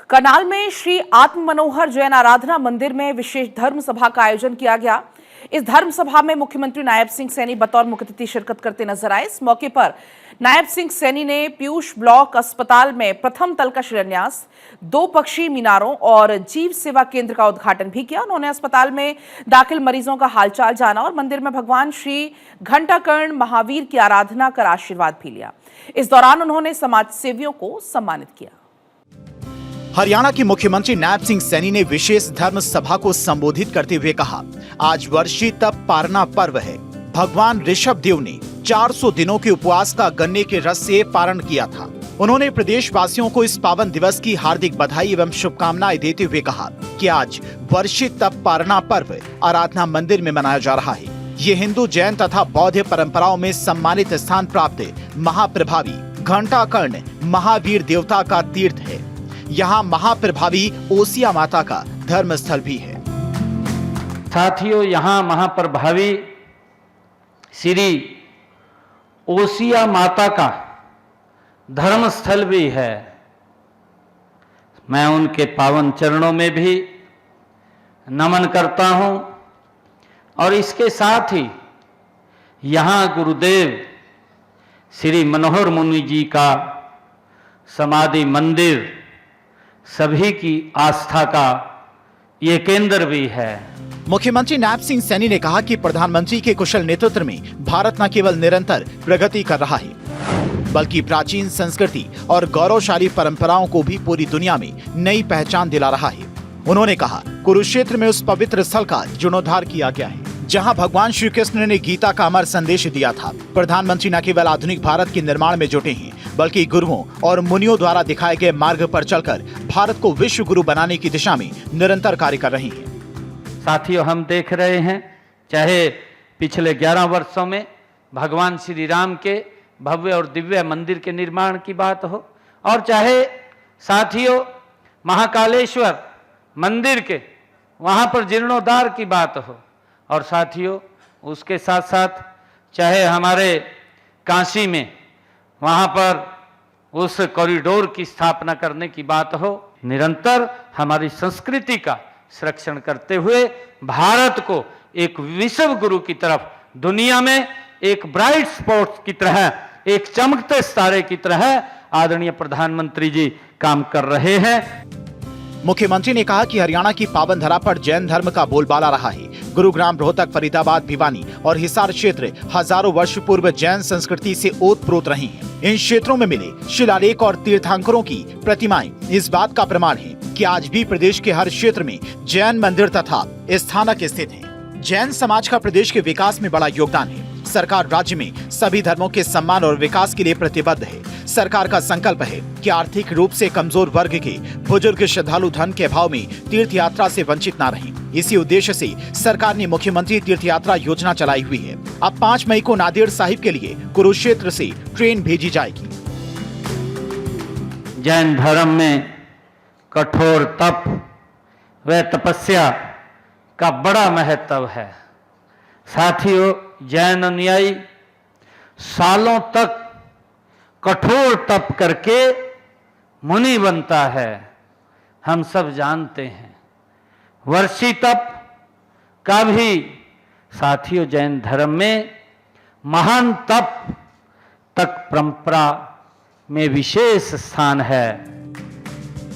करनाल में श्री आत्म मनोहर जैन आराधना मंदिर में विशेष धर्म सभा का आयोजन किया गया। इस धर्म सभा में मुख्यमंत्री नायब सिंह सैनी बतौर मुख्य अतिथि शिरकत करते नजर आए। इस मौके पर नायब सिंह सैनी ने पीयूष ब्लॉक अस्पताल में प्रथम तल का शिलान्यास, 2 पक्षी मीनारों और जीव सेवा केंद्र का उद्घाटन भी किया। उन्होंने अस्पताल में दाखिल मरीजों का हालचाल जाना और मंदिर में भगवान श्री घंटाकर्ण महावीर की आराधना कर आशीर्वाद भी लिया। इस दौरान उन्होंने समाज सेवियों को सम्मानित किया। हरियाणा के मुख्यमंत्री नायब सिंह सैनी ने विशेष धर्म सभा को संबोधित करते हुए कहा, आज वर्षी तप पारना पर्व है। भगवान ऋषभ देव ने 400 दिनों के उपवास का गन्ने के रस से पारण किया था। उन्होंने प्रदेशवासियों को इस पावन दिवस की हार्दिक बधाई एवं शुभकामनाएं देते हुए कहा कि आज वर्षी तप पारना पर्व आराधना मंदिर में मनाया जा रहा है। ये हिंदू, जैन तथा बौद्ध परंपराओं में सम्मानित स्थान प्राप्त महाप्रभावी घंटाकर्ण महावीर देवता का तीर्थ है। यहाँ महाप्रभावी ओसिया माता का धर्म स्थल भी है। साथियों, यहाँ महाप्रभावी श्री ओसिया माता का धर्म स्थल भी है। मैं उनके पावन चरणों में भी नमन करता हूँ और इसके साथ ही यहाँ गुरुदेव श्री मनोहर मुनि जी का समाधि मंदिर सभी की आस्था का ये केंद्र भी है। मुख्यमंत्री नायब सिंह सैनी ने कहा कि प्रधानमंत्री के कुशल नेतृत्व में भारत न केवल निरंतर प्रगति कर रहा है, बल्कि प्राचीन संस्कृति और गौरवशाली परंपराओं को भी पूरी दुनिया में नई पहचान दिला रहा है। उन्होंने कहा, कुरुक्षेत्र में उस पवित्र स्थल का जीर्णोद्धार किया गया है जहां भगवान श्री कृष्ण ने गीता का अमर संदेश दिया था। प्रधानमंत्री न केवल आधुनिक भारत के निर्माण में जुटे हैं, बल्कि गुरुओं और मुनियों द्वारा दिखाए गए मार्ग पर चलकर भारत को विश्व गुरु बनाने की दिशा में निरंतर कार्य कर रहे हैं। साथियों, हम देख रहे हैं, चाहे पिछले 11 वर्षों में भगवान श्री राम के भव्य और दिव्य मंदिर के निर्माण की बात हो, और चाहे साथियों महाकालेश्वर मंदिर के वहां पर जीर्णोद्धार की बात हो, और साथियों उसके साथ साथ चाहे हमारे काशी में वहां पर उस कॉरिडोर की स्थापना करने की बात हो, निरंतर हमारी संस्कृति का संरक्षण करते हुए भारत को एक विश्व गुरु की तरफ, दुनिया में एक ब्राइट स्पॉट की तरह, एक चमकते सितारे की तरह आदरणीय प्रधानमंत्री जी काम कर रहे हैं। मुख्यमंत्री ने कहा कि हरियाणा की पावन धरा पर जैन धर्म का बोलबाला रहा है। गुरुग्राम, रोहतक, फरीदाबाद, भिवानी और हिसार क्षेत्र हजारों वर्ष पूर्व जैन संस्कृति से ओतप्रोत रहे हैं। इन क्षेत्रों में मिले शिलालेख और तीर्थंकरों की प्रतिमाएं इस बात का प्रमाण है कि आज भी प्रदेश के हर क्षेत्र में जैन मंदिर तथा स्थानक स्थित हैं। जैन समाज का प्रदेश के विकास में बड़ा योगदान है। सरकार राज्य में सभी धर्मों के सम्मान और विकास के लिए प्रतिबद्ध है। सरकार का संकल्प है कि आर्थिक रूप से कमजोर वर्ग के बुजुर्ग श्रद्धालु धन के अभाव में तीर्थ यात्रा से वंचित न रहें। इसी उद्देश्य से सरकार ने मुख्यमंत्री तीर्थ यात्रा योजना चलाई हुई है। अब 5 मई को नांदेड़ साहिब के लिए कुरुक्षेत्र से ट्रेन भेजी जाएगी। जैन धर्म में कठोर तप व तपस्या का बड़ा महत्व है। साथियों, जैन अनुयायी सालों तक कठोर तप करके मुनि बनता है। हम सब जानते हैं वर्षी तप का भी साथियों जैन धर्म में महान तप तक परंपरा में विशेष स्थान है।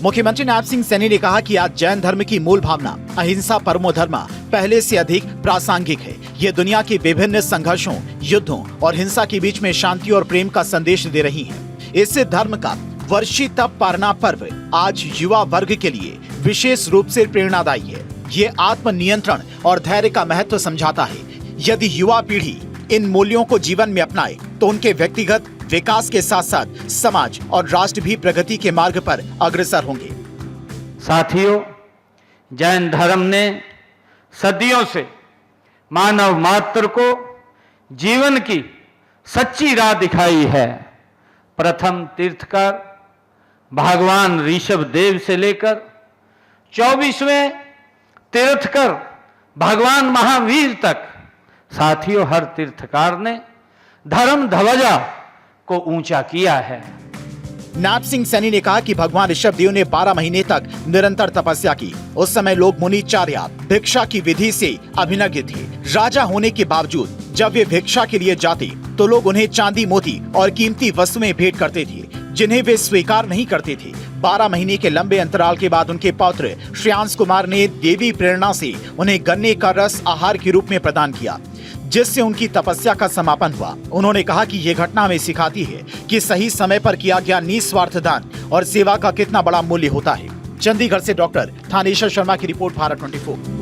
मुख्यमंत्री नायब सिंह सैनी ने कहा कि आज जैन धर्म की मूल भावना अहिंसा परमो धर्म पहले से अधिक प्रासंगिक है। ये दुनिया के विभिन्न संघर्षों, युद्धों और हिंसा के बीच में शांति और प्रेम का संदेश दे रही है। इस धर्म का वर्षी तप पारना पर्व आज युवा वर्ग के लिए विशेष रूप से प्रेरणादायी है। ये आत्मनियंत्रण और धैर्य का महत्व समझाता है। यदि युवा पीढ़ी इन मूल्यों को जीवन में अपनाए तो उनके व्यक्तिगत विकास के साथ साथ समाज और राष्ट्र भी प्रगति के मार्ग पर अग्रसर होंगे। साथियों, जैन धर्म ने सदियों से मानव मात्र को जीवन की सच्ची राह दिखाई है। प्रथम तीर्थकर भगवान ऋषभ देव से लेकर 24वें तीर्थकर भगवान महावीर तक, साथियों हर तीर्थकार ने धर्म ध्वजा को ऊंचा किया है। नायब सिंह सैनी ने कहा कि भगवान ऋषभ देव ने 12 महीने तक निरंतर तपस्या की। उस समय लोग मुनिचार्य भिक्षा की विधि से अभिज्ञ थे। राजा होने के बावजूद जब वे भिक्षा के लिए जाते तो लोग उन्हें चांदी, मोती और कीमती वस्तुएं भेंट करते थे, जिन्हें वे स्वीकार नहीं करते थे। 12 महीने के लंबे अंतराल के बाद उनके पौत्र श्रेयांश कुमार ने देवी प्रेरणा से उन्हें गन्ने का रस आहार के रूप में प्रदान किया, जिससे उनकी तपस्या का समापन हुआ। उन्होंने कहा कि ये घटना हमें सिखाती है कि सही समय पर किया गया निस्वार्थ दान और सेवा का कितना बड़ा मूल्य होता है। चंडीगढ़ से डॉक्टर थानेश्वर शर्मा की रिपोर्ट, भारत 24।